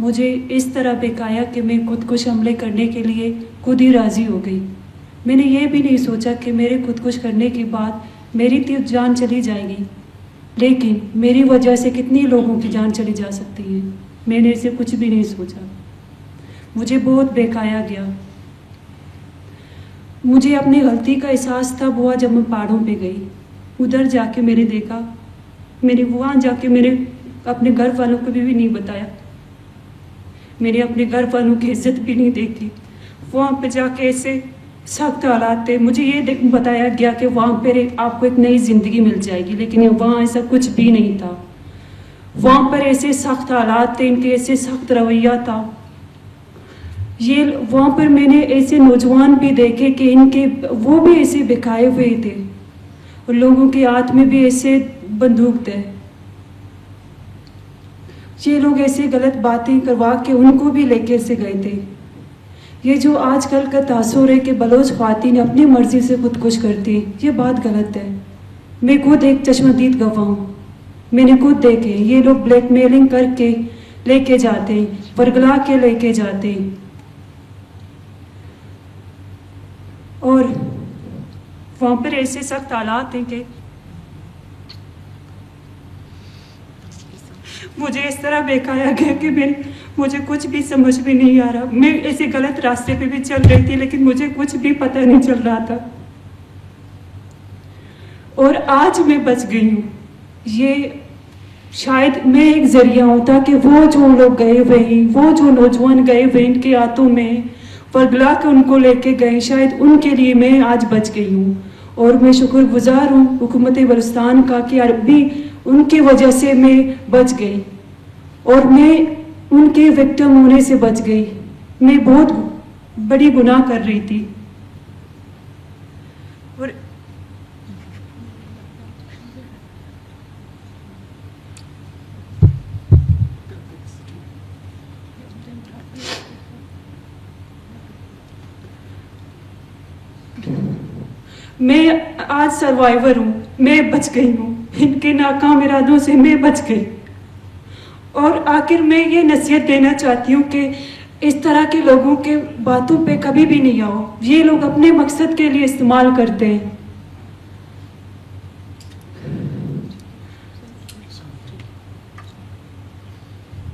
मुझे इस तरह बहकाया कि मैं खुदकुश हमले करने के लिए खुद ही राज़ी हो गई। मैंने ये भी नहीं सोचा कि मेरे खुदकुश करने के बाद मेरी तो जान चली जाएगी, लेकिन मेरी वजह से कितनी लोगों की जान चली जा सकती है। मैंने इसे कुछ भी नहीं सोचा। मुझे बहुत बहकाया गया। मुझे अपनी गलती का एहसास तब हुआ जब मैं पहाड़ों पे गई। उधर जाके मैंने देखा, मैंने वहाँ जाके मैंने अपने घर वालों को भी नहीं बताया। मैंने अपने घर वालों की इज्जत भी नहीं देखी। वहाँ पे जाके ऐसे सख्त हालात थे। मुझे ये बताया गया कि वहाँ पर आपको एक नई ज़िंदगी मिल जाएगी, लेकिन वहाँ ऐसा कुछ भी नहीं था। वहाँ पर ऐसे सख्त हालात थे, इनके ऐसे सख्त रवैया था। ये वहाँ पर मैंने ऐसे नौजवान भी देखे कि इनके वो भी ऐसे बिकाए हुए थे और लोगों के हाथ में भी ऐसे बंदूक थे। ये लोग ऐसे गलत बातें करवा के उनको भी लेके से गए थे। ये जो आजकल का तासुर है कि बलोच ख्वातीन अपनी मर्जी से खुदकुश करती, ये बात गलत है। मैं खुद एक चश्मदीद गवाह हूँ। मैंने खुद देखे ये लोग ब्लैकमेलिंग करके लेके जाते हैं, वर्गला के लेके जाते हैं। और वहाँ पर ऐसे सख्त हालात हैं कि मुझे इस तरह बहकाया गया कि मुझे कुछ भी समझ में नहीं आ रहा। मैं ऐसे गलत रास्ते पे भी चल रही थी, लेकिन मुझे कुछ भी पता नहीं चल रहा था। और आज मैं बच गई हूँ। ये शायद मैं एक जरिया हूँ ताकि वो जो लोग गए हुए हैं, वो जो नौजवान गए हुए इनके हाथों में वर्गला के उनको लेके गए, शायद उनके लिए मैं आज बच गई हूँ। और मैं शुक्रगुजार हूँ हुकूमत बलूचिस्तान का कि अरबी उनकी वजह से मैं बच गई और मैं उनके विक्टिम होने से बच गई। मैं बहुत बड़ी गुनाह कर रही थी। और मैं आज सर्वाइवर हूँ। मैं बच गई हूँ। इनके नाकाम इरादों से मैं बच गई। और आखिर मैं ये नसीहत देना चाहती हूँ कि इस तरह के लोगों के बातों पे कभी भी नहीं आओ। ये लोग अपने मकसद के लिए इस्तेमाल करते हैं।